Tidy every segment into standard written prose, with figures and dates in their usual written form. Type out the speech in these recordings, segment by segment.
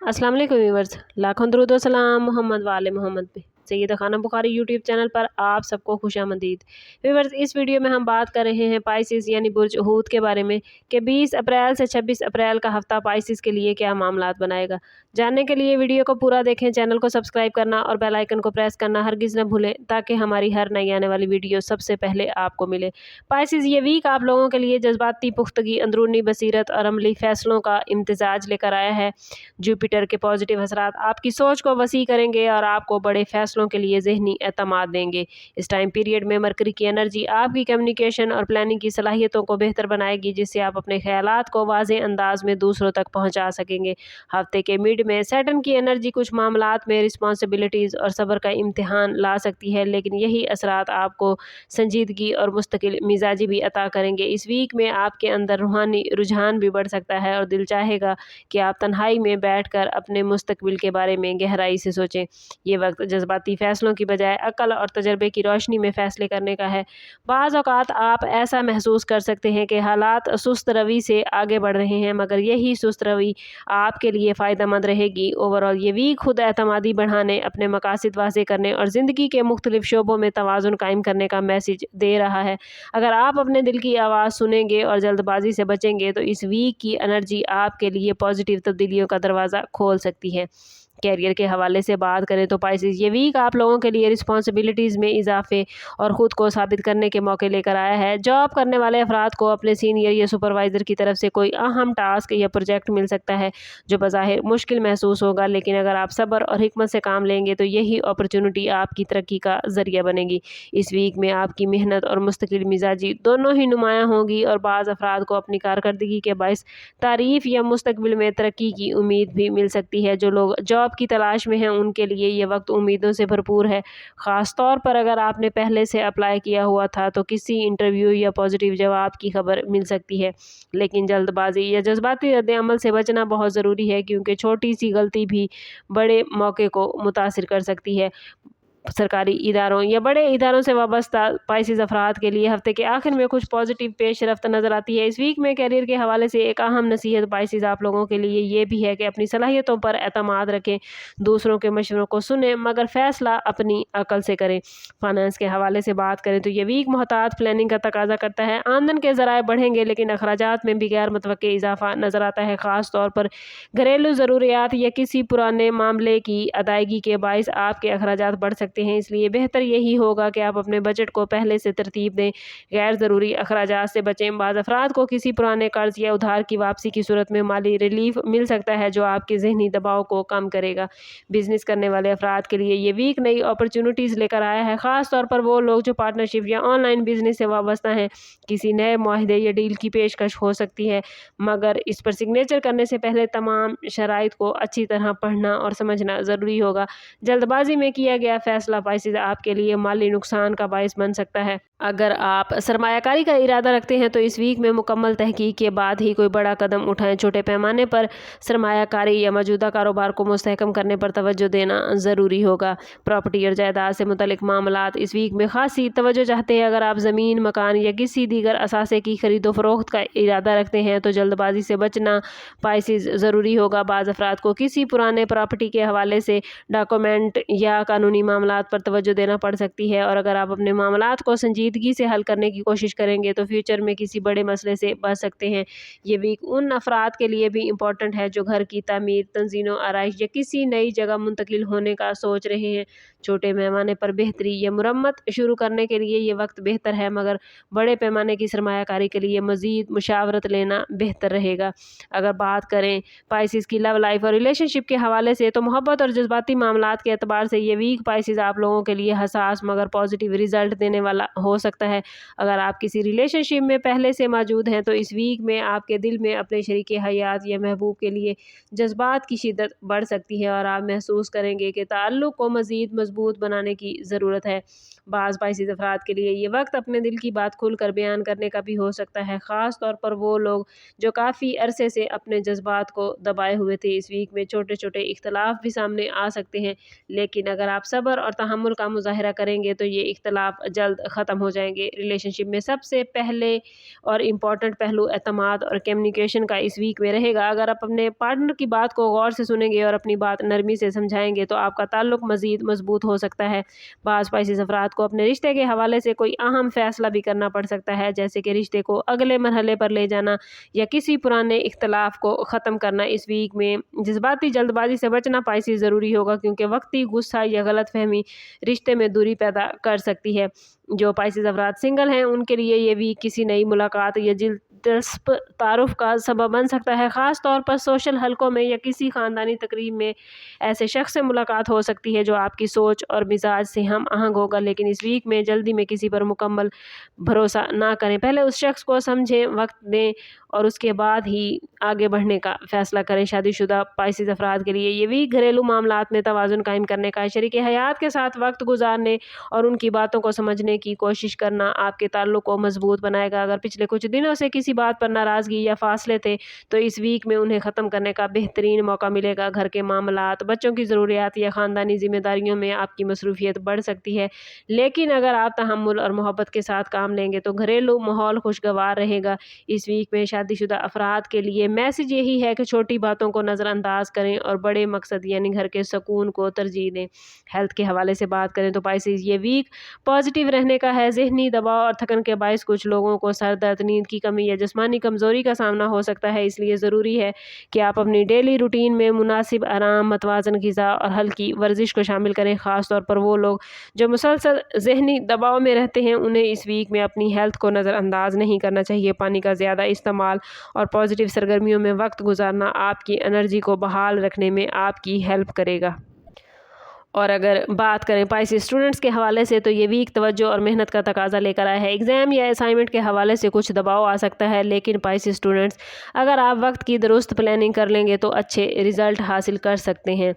अस्सलाम वालेकुम व्यूअर्स, लाखों दरूद व सलाम मोहम्मद वाले मोहम्मद पे। सैयदा खाना बुखारी यूट्यूब चैनल पर आप सबको खुशामदीद। व्यूअर्स, इस वीडियो में हम बात कर रहे हैं पाइसिस यानी बुर्ज हूत के बारे में कि 20 अप्रैल से 26 अप्रैल का हफ्ता पाइसिस के लिए क्या मामलात बनाएगा। जानने के लिए वीडियो को पूरा देखें, चैनल को सब्सक्राइब करना और बेल आइकन को प्रेस करना हरगिज़ न भूलें ताकि हमारी हर नई आने वाली वीडियो सबसे पहले आपको मिले। पाइसिस ये वीक आप लोगों के लिए जज्बाती पुख्तगी, अंदरूनी बसीरत और अमली फैसलों का इम्तिजाज लेकर आया है। जुपिटर के पॉजिटिव असरात आपकी सोच को वसी करेंगे और आपको बड़े फैसलों के लिए ज़हनी एतमाद देंगे। इस टाइम पीरियड में मरकरी की एनर्जी आपकी कम्युनिकेशन और प्लानिंग की सलाहियतों को बेहतर बनाएगी, जिससे आप अपने ख्यालात को वाज़ेह अंदाज में दूसरों तक पहुँचा सकेंगे। हफ्ते के मिड में सैटर्न की एनर्जी कुछ मामलात में रिस्पॉन्सिबिलिटीज़ और सब्र का इम्तिहान ला सकती है, लेकिन यही असरात आपको संजीदगी और मुस्तकिल मिजाजी भी अता करेंगे। इस वीक में आपके अंदर रूहानी रुझान भी बढ़ सकता है और दिल चाहेगा कि आप तन्हाई में बैठकर अपने मुस्तकबिल के बारे में गहराई से सोचें। ये वक्त जज्बाती फ़ैसलों की बजाय अक्ल और तजर्बे की रोशनी में फ़ैसले करने का है। बाज़ औक़ात आप ऐसा महसूस कर सकते हैं कि हालात सुस्त रवि से आगे बढ़ रहे हैं, मगर यही सुस्त रवि आपके लिए फ़ायदेमंद रहेगी। ओवरऑल ये वीक खुद एतमादी बढ़ाने, अपने मकासद वाज़ेह करने और ज़िंदगी के मुख्तलिफ शोबों में तवाज़ुन कायम करने का मैसेज दे रहा है। अगर आप अपने दिल की आवाज़ सुनेंगे और जल्दबाजी से बचेंगे तो इस वीक की एनर्जी आपके लिए पॉजिटिव तब्दीलियों का दरवाज़ा खोल सकती है। कैरियर के हवाले से बात करें तो पाइसिस ये वीक आप लोगों के लिए रिस्पॉन्सिबिलिटीज़ में इजाफे और ख़ुद को साबित करने के मौके लेकर आया है। जॉब करने वाले अफराद को अपने सीनियर या सुपरवाइज़र की तरफ से कोई अहम टास्क या प्रोजेक्ट मिल सकता है जो बज़ाहिर मुश्किल महसूस होगा, लेकिन अगर आप सब्र और हिकमत से काम लेंगे तो यही अपॉर्चुनिटी आपकी तरक्की का ज़रिया बनेगी। इस वीक में आपकी मेहनत और मुस्तकिल मिजाजी दोनों ही नुमायाँ होंगी और बाज़ अफराद को अपनी कारकर्दगी के बाइस तारीफ़ या मुस्तकबिल में तरक्की की उम्मीद भी मिल सकती है। जो लोग जॉब की तलाश में हैं उनके लिए ये वक्त उम्मीदों से भरपूर है। ख़ास तौर पर अगर आपने पहले से अप्लाई किया हुआ था तो किसी इंटरव्यू या पॉजिटिव जवाब की खबर मिल सकती है, लेकिन जल्दबाजी या जज्बाती रद्द-ए-अमल से बचना बहुत ज़रूरी है, क्योंकि छोटी सी गलती भी बड़े मौके को मुतासिर कर सकती है। सरकारी इदारों या बड़े इदारों से वाबस्ता पाइसिस अफराद के लिए हफ्ते के आखिर में कुछ पॉजिटिव पेशरफ्त नज़र आती है। इस वीक में कैरियर के हवाले से एक अहम नसीहत पाइसिस आप लोगों के लिए ये भी है कि अपनी सलाहियतों पर एतमाद रखें, दूसरों के मशवरों को सुनें, मगर फ़ैसला अपनी अकल से करें। फाइनेंस के हवाले से बात करें तो ये वीक मोहतात प्लानिंग का तकाजा करता है। आमदन के ज़राए बढ़ेंगे, लेकिन अखराजात में भी गैर मुतवक्के इजाफा नज़र आता है। ख़ास तौर पर घरेलू ज़रूरियात या किसी पुराने मामले की अदायगी के बाइस आपके अखराजात बढ़ सकते हैं, इसलिए बेहतर यही होगा कि आप अपने बजट को पहले से तरतीब दें, गैर ज़रूरी अखराजात से बचें। बाज़ अफराद को किसी पुराने कर्ज या उधार की वापसी की सूरत में माली रिलीफ मिल सकता है जो आपके ज़हनी दबाव को कम करेगा। बिजनेस करने वाले अफराद के लिए ये वीक नई अपॉर्चुनिटीज़ लेकर आया है, ख़ास तौर पर वो लोग जो पार्टनरशिप या ऑनलाइन बिजनेस से वाबस्ता हैं। किसी नए मुआहदे या डील की पेशकश हो सकती है, मगर इस पर सिग्नेचर करने से पहले तमाम शराइत को अच्छी तरह पढ़ना और समझना ज़रूरी होगा। जल्दबाजी में किया गया फैसला पाइसिस आपके लिए माली नुकसान का बाइस बन सकता है। अगर आप सरमायाकारी का इरादा रखते हैं तो इस वीक में मुकम्मल तहकीक के बाद ही कोई बड़ा कदम उठाएं। छोटे पैमाने पर सरमायाकारी या मौजूदा कारोबार को मुस्तहकम करने पर तवज्जो देना ज़रूरी होगा। प्रॉपर्टी और जायदाद से मुतल्लिक मामलात इस वीक में खासी तवज्जो चाहते हैं। अगर आप ज़मीन, मकान या किसी दीगर असासे की खरीदो फरोख्त का इरादा रखते हैं तो जल्दबाजी से बचना पाइसिस ज़रूरी होगा। बाज़ अफराद को किसी पुराने प्रॉपर्टी के हवाले से डॉक्यूमेंट या कानूनी मामलात पर तवज्जो देना पड़ सकती है, और अगर आप अपने मामलात को संजीदगी से हल करने की कोशिश करेंगे तो फ्यूचर में किसी बड़े मसले से बच सकते हैं। ये वीक उन अफराद के लिए भी इम्पोर्टेंट है जो घर की तामीर, तंज़ीम आराइश या किसी नई जगह मुंतकिल होने का सोच रहे हैं। छोटे पैमाने पर बेहतरी या मुरम्मत शुरू करने के लिए ये वक्त बेहतर है, मगर बड़े पैमाने की सरमायाकारी के लिए मज़ीद मुशावरत लेना बेहतर रहेगा। अगर बात करें पाइसिस की लव लाइफ और रिलेशनशिप के हवाले से तो मोहब्बत और जज्बाती मामलात के एतबार से ये वीक पाइसिस आप लोगों के लिए हसास मगर पॉजिटिव रिजल्ट देने वाला हो सकता है। अगर आप किसी रिलेशनशिप में पहले से मौजूद हैं तो इस वीक में आपके दिल में अपने शरीके हयात या महबूब के लिए जज्बात की शिद्दत बढ़ सकती है और आप महसूस करेंगे कि ताल्लुक़ को मज़ीद मजबूत बनाने की ज़रूरत है। بعض पाइसेस अफराद के लिए ये वक्त अपने दिल की बात खुल कर बयान करने का भी हो सकता है, ख़ास तौर पर वो लोग जो काफ़ी अरसे से अपने जज्बात को दबाए हुए थे। इस वीक में छोटे छोटे इख्तलाफ भी सामने आ सकते हैं, लेकिन अगर आप सब्र और तहम्मुल का मुजाहरा करेंगे तो ये इख्तलाफ जल्द ख़त्म हो जाएंगे। रिलेशनशिप में सबसे पहले और इम्पॉर्टेंट पहलू एतमाद और कम्युनिकेशन का इस वीक में रहेगा। अगर आप अपने पार्टनर की बात को गौर से सुनेंगे और अपनी बात नरमी से समझाएंगे तो आपका ताल्लुक मज़ीद मजबूत हो सकता है। बाज़ पाइसेस अफराद को अपने रिश्ते के हवाले से कोई अहम फैसला भी करना पड़ सकता है, जैसे कि रिश्ते को अगले मरहले पर ले जाना या किसी पुराने इख्तलाफ को ख़त्म करना। इस वीक में जज्बाती जल्दबाजी से बचना पाइसेस ज़रूरी होगा, क्योंकि वक्ती गुस्सा या गलत फहमी रिश्ते में दूरी पैदा कर सकती है। जो पाइसेस अफराद सिंगल हैं उनके लिए ये वीक किसी नई मुलाकात या दिलचस्प तारुफ का सबब बन सकता है, ख़ास तौर पर सोशल हलकों में या किसी ख़ानदानी तकरीब में ऐसे शख्स से मुलाकात हो सकती है जो आपकी सोच और मिजाज से हम आहंग होगा। लेकिन इस वीक में जल्दी में किसी पर मुकम्मल भरोसा ना करें, पहले उस शख्स को समझें, वक्त दें और उसके बाद ही आगे बढ़ने का फ़ैसला करें। शादीशुदा पाइसेस अफराद के लिए ये वीक घरेलू मामलात में तवाज़ुन कायम करने का है। शरीक हयात के साथ वक्त गुजारने और उनकी बातों को समझने की कोशिश करना आपके ताल्लुक़ को मजबूत बनाएगा। अगर पिछले कुछ दिनों से किसी बात पर नाराज़गी या फासले थे तो इस वीक में उन्हें ख़त्म करने का बेहतरीन मौका मिलेगा। घर के मामलात, बच्चों की ज़रूरियात या ख़ानदानी ज़िम्मेदारियों में आपकी मसरूफ़ियत बढ़ सकती है, लेकिन अगर आप तहम्मुल और मोहब्बत के साथ काम लेंगे तो घरेलू माहौल खुशगवार रहेगा। इस वीक में शादीशुदा अफराद के लिए मैसेज यही है कि छोटी बातों को नज़रअंदाज करें और बड़े मकसद यानी घर के सुकून को तरजीह दें। हेल्थ के हवाले से बात करें तो पाइसेस ये वीक पॉजिटिव रहने का है। ज़हनी दबाव और थकन के बायस कुछ लोगों को सर दर्द, नींद की कमी या जिस्मानी कमज़ोरी का सामना हो सकता है, इसलिए ज़रूरी है कि आप अपनी डेली रूटीन में मुनासिब आराम, मतवाज़न ग़िज़ा और हल्की वर्जिश को शामिल करें। ख़ास तौर पर वो लोग जो मुसलसल ज़हनी दबाव में रहते हैं उन्हें इस वीक में अपनी हेल्थ को नज़रअंदाज नहीं करना चाहिए। पानी का ज़्यादा इस्तेमाल और पॉजिटिव सरगर्मियों में वक्त गुजारना आपकी एनर्जी को बहाल रखने में आपकी हेल्प करेगा। और अगर बात करें पाइसेस स्टूडेंट्स के हवाले से तो ये वीक तवज्जो और मेहनत का तकाजा लेकर आया है। एग्ज़ाम या असाइनमेंट के हवाले से कुछ दबाव आ सकता है, लेकिन पाइसेस स्टूडेंट्स अगर आप वक्त की दुरुस्त प्लानिंग कर लेंगे तो अच्छे रिज़ल्ट हासिल कर सकते हैं।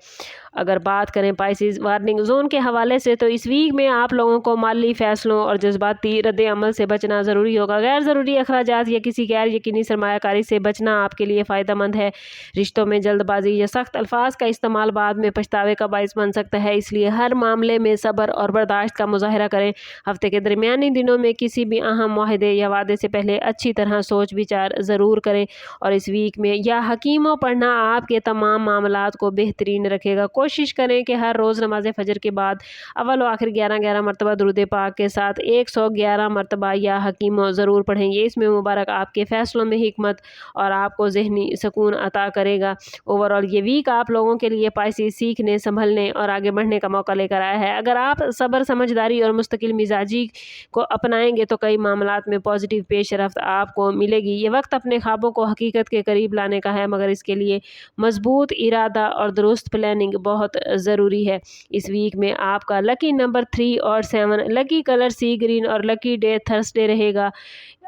अगर बात करें पाइसेस वार्निंग जोन के हवाले से तो इस वीक में आप लोगों को माली फ़ैसलों और जज्बाती रद्द-ए-अमल से बचना ज़रूरी होगा। गैर ज़रूरी अखराजात या किसी गैर यकीनी सरमायाकारी से बचना आपके लिए फ़ायदेमंद है। रिश्तों में जल्दबाजी या सख्त अल्फाज का इस्तेमाल बाद में पछतावे का बाइस बन सकता है, इसलिए हर मामले में सब्र और बर्दाश्त का मुजाहरा करें। हफ्ते के दरमियानी दिनों में किसी भी अहम मुआहदे या वादे से पहले अच्छी तरह सोच विचार ज़रूर करें। और इस वीक में या हकीमों पढ़ना आपके तमाम मामलात को बेहतरीन रखेगा। कोशिश करें कि हर रोज़ नमाज फजर के बाद अव्वल व आखिर 11 मरतबा दुरूद पाक के साथ 111 मरतबा या हकीमों ज़रूर पढ़ें। ये इसमें मुबारक आपके फ़ैसलों में हिकमत और आपको ज़हनी सुकून अता करेगा। ओवरऑल ये वीक आप लोगों के लिए पाइसेस सीखने, संभलने और आगे बढ़ने का मौका लेकर आया है। अगर आप सब्र, समझदारी और मुस्तकिल मिजाजी को अपनाएंगे तो कई मामलात में पॉजिटिव पेशरफ्त आपको मिलेगी। ये वक्त अपने ख्वाबों को हकीकत के करीब लाने का है, मगर इसके लिए मजबूत इरादा और दुरुस्त प्लानिंग बहुत ज़रूरी है। इस वीक में आपका लकी नंबर 3 और 7, लकी कलर सी ग्रीन और लकी डे थर्सडे रहेगा।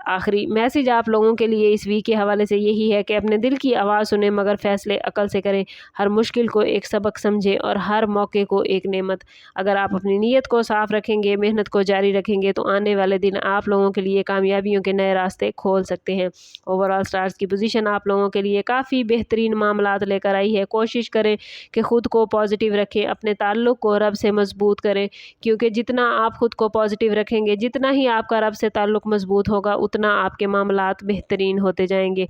आखिरी मैसेज आप लोगों के लिए इस वीक के हवाले से यही है कि अपने दिल की आवाज़ सुने, मगर फ़ैसले अकल से करें। हर मुश्किल को एक सबक समझें और हर मौके को एक नेमत। अगर आप अपनी नीयत को साफ़ रखेंगे, मेहनत को जारी रखेंगे तो आने वाले दिन आप लोगों के लिए कामयाबियों के नए रास्ते खोल सकते हैं। ओवरऑल स्टार्स की पोजीशन आप लोगों के लिए काफ़ी बेहतरीन मामलात लेकर आई है। कोशिश करें कि ख़ुद को पॉजिटिव रखें, अपने ताल्लुक़ को रब से मजबूत करें, क्योंकि जितना आप ख़ुद को पॉजिटिव रखेंगे, जितना ही आपका रब से ताल्लुक़ मजबूत होगा, उतना आपके मामलात बेहतरीन होते जाएंगे।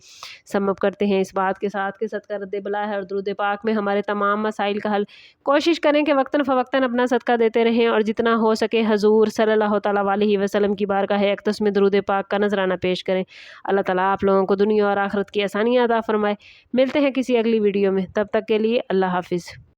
समअप करते हैं इस बात के साथ कि सदका रद्द बला है और दुरूद पाक में हमारे तमाम मसाइल का हल। कोशिश करें कि वक्तन फ़वक्तन अपना सदका देते रहें और जितना हो सके हजूर सल्लल्लाहु तआला अलैहि वसल्लम की बारगाह अक़दस में दुरूद पाक का नजराना पेश करें। अल्लाह ताला आप लोगों को दुनिया और आखिरत की आसानियाँ अता फरमाए। मिलते हैं किसी अगली वीडियो में, तब तक के लिए अल्लाह हाफिज़।